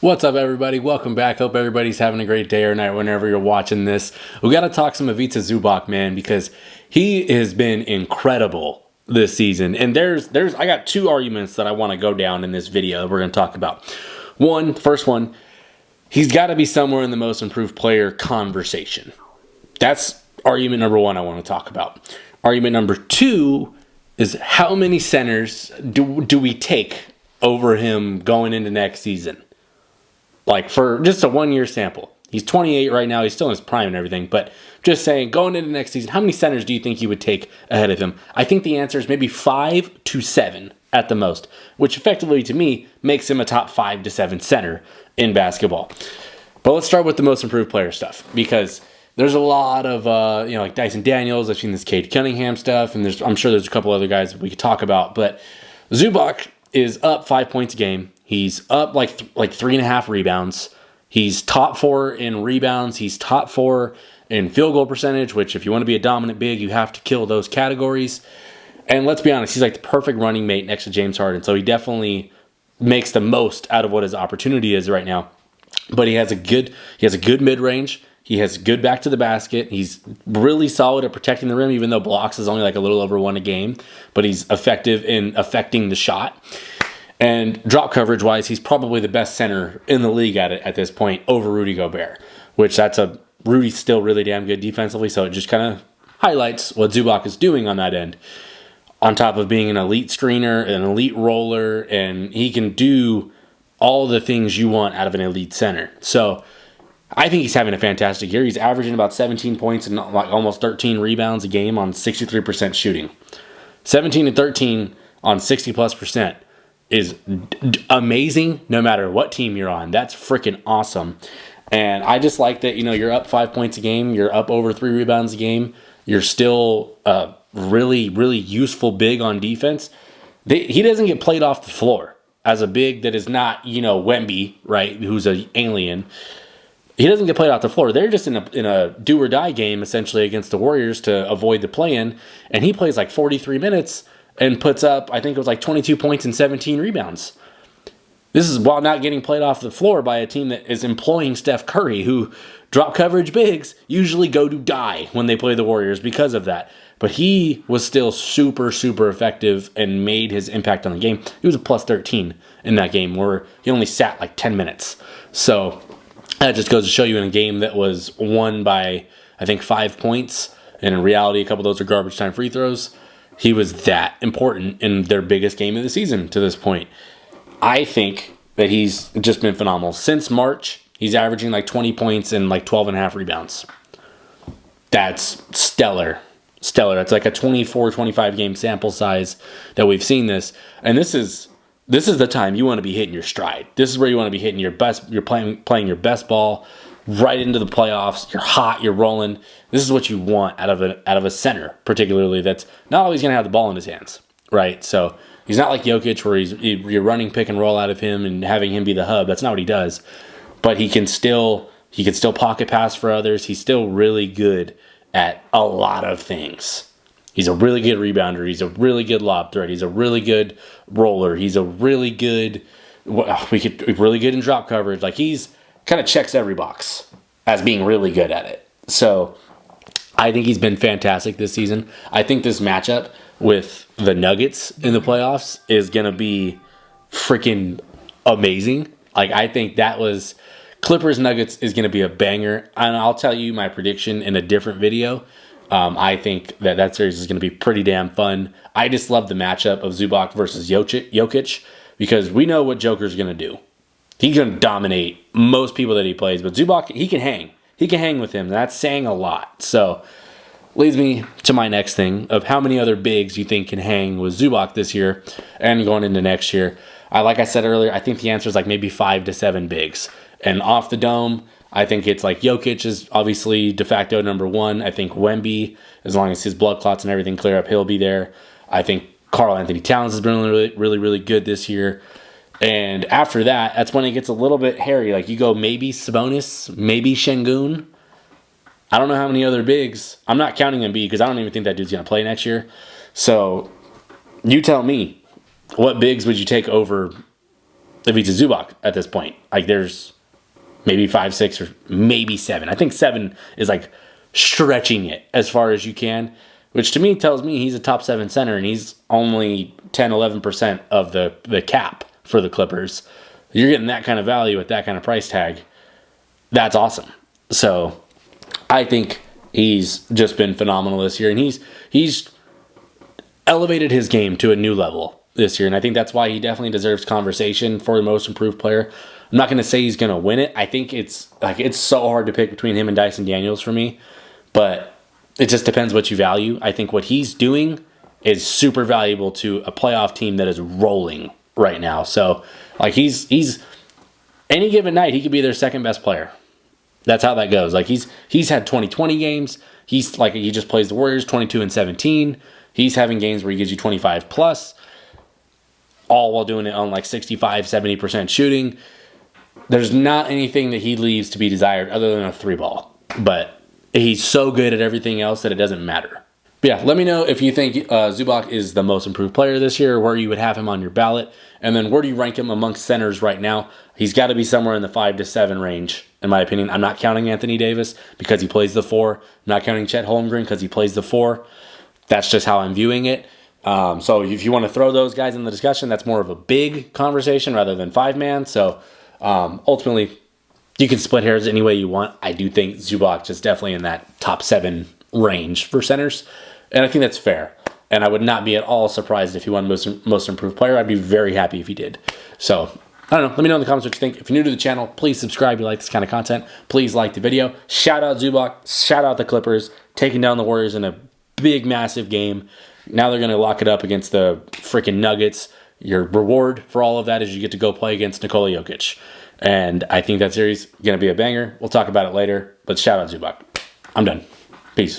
What's up, everybody? Welcome back. Hope everybody's having a great day or night whenever you're watching this. We got to talk some Ivica Zubac, man, because he has been incredible this season. And I got two arguments that I want to go down in this video that we're going to talk about. First one, he's got to be somewhere in the most improved player conversation. That's argument number one I want to talk about. Argument number two is how many centers do we take over him going into next season? Like, for just a 1 year sample. He's 28 right now. He's still in his prime and everything. But just saying, going into next season, how many centers do you think you would take ahead of him? I think the answer is maybe 5 to 7 at the most, which effectively, to me, makes him a top 5 to 7 center in basketball. But let's start with the most improved player stuff, because there's a lot of, like Dyson Daniels. I've seen this Cade Cunningham stuff, and I'm sure there's a couple other guys we could talk about. But Zubac is up 5 points a game. He's up like 3.5 rebounds. He's top 4 in rebounds. He's top 4 in field goal percentage, which if you want to be a dominant big, you have to kill those categories. And let's be honest, he's like the perfect running mate next to James Harden. So he definitely makes the most out of what his opportunity is right now. But he has a good mid-range. He has good back to the basket. He's really solid at protecting the rim, even though blocks is only like a little over 1 a game. But he's effective in affecting the shot. And drop coverage-wise, he's probably the best center in the league at this point over Rudy Gobert, which Rudy's still really damn good defensively, so it just kind of highlights what Zubac is doing on that end. On top of being an elite screener, an elite roller, and he can do all the things you want out of an elite center. So I think he's having a fantastic year. He's averaging about 17 points and like almost 13 rebounds a game on 63% shooting. 17 and 13 on 60+% is amazing no matter what team you're on. That's freaking awesome. And I just like that, you're up 5 points a game. You're up over 3 rebounds a game. You're still really, really useful big on defense. He doesn't get played off the floor as a big that is not, Wemby, right, who's an alien. He doesn't get played off the floor. They're just in a do-or-die game, essentially, against the Warriors to avoid the play-in. And he plays like 43 minutes and puts up, I think it was like 22 points and 17 rebounds. This is while not getting played off the floor by a team that is employing Steph Curry, who drop coverage bigs usually go to die when they play the Warriors because of that. But he was still super, super effective and made his impact on the game. He was a plus 13 in that game where he only sat like 10 minutes. So that just goes to show you in a game that was won by, I think, 5 points. And in reality, a couple of those are garbage time free throws. He was that important in their biggest game of the season to this point. I think that he's just been phenomenal. Since March, he's averaging like 20 points and like 12.5 rebounds. That's stellar. That's like a 24, 25 game sample size that we've seen this. And this is the time you want to be hitting your stride. This is where you want to be hitting your best. You're playing your best ball right into the playoffs. You're hot. You're rolling. This is what you want out of a center, particularly that's not always going to have the ball in his hands, right? So he's not like Jokic where you're running pick and roll out of him and having him be the hub. That's not what he does. But he can still pocket pass for others. He's still really good at a lot of things. He's a really good rebounder. He's a really good lob threat. He's a really good roller. He's a really good really good in drop coverage. Like, he's kind of checks every box as being really good at it. So I think he's been fantastic this season. I think this matchup with the Nuggets in the playoffs is going to be freaking amazing. Like, I think that was Clippers Nuggets is going to be a banger. And I'll tell you my prediction in a different video. I think that series is going to be pretty damn fun. I just love the matchup of Zubac versus Jokic because we know what Joker's going to do. He's going to dominate most people that he plays, but Zubac, he can hang. He can hang with him. That's saying a lot. So, leads me to my next thing of how many other bigs you think can hang with Zubac this year and going into next year. Like I said earlier, I think the answer is like maybe 5 to 7 bigs. And off the dome, I think it's like Jokic is obviously de facto number 1. I think Wemby, as long as his blood clots and everything clear up, he'll be there. I think Karl Anthony Towns has been really, really, really good this year. And after that, that's when it gets a little bit hairy. Like, you go maybe Sabonis, maybe Şengün. I don't know how many other bigs. I'm not counting Embiid because I don't even think that dude's going to play next year. So you tell me, what bigs would you take over Ivica Zubac at this point. Like there's maybe 5, 6, or maybe 7. I think 7 is like stretching it as far as you can, which to me tells me he's a top 7 center, and he's only 10, 11% of the cap for the Clippers. You're getting that kind of value at that kind of price tag. That's awesome. So I think he's just been phenomenal this year, and he's elevated his game to a new level this year, and I think that's why he definitely deserves conversation for the most improved player. I'm not going to say he's going to win it. I think it's so hard to pick between him and Dyson Daniels for me, but it just depends what you value. I think what he's doing is super valuable to a playoff team that is rolling right now. So like he's any given night he could be their second best player. That's how that goes. Like he's had 20-20 games. He just plays the Warriors 22-17. He's having games where he gives you 25 plus, all while doing it on like 65-70% shooting. There's not anything that he leaves to be desired other than a 3-ball. But he's so good at everything else that it doesn't matter. But yeah, let me know if you think Zubac is the most improved player this year, where you would have him on your ballot, and then where do you rank him amongst centers right now? He's got to be somewhere in the 5 to 7 range, in my opinion. I'm not counting Anthony Davis because he plays the 4. I'm not counting Chet Holmgren because he plays the 4. That's just how I'm viewing it. So if you want to throw those guys in the discussion, that's more of a big conversation rather than 5-man. So ultimately, you can split hairs any way you want. I do think Zubac is definitely in that top 7 range for centers, and I think that's fair. And I would not be at all surprised if he won most improved player. I'd be very happy if he did. So I don't know. Let me know in the comments what you think. If you're new to the channel, please subscribe if you like this kind of content. Please like the video. Shout out Zubac. Shout out the Clippers. Taking down the Warriors in a big, massive game. Now they're going to lock it up against the freaking Nuggets. Your reward for all of that is you get to go play against Nikola Jokic. And I think that series is going to be a banger. We'll talk about it later. But shout out Zubac. I'm done. Peace.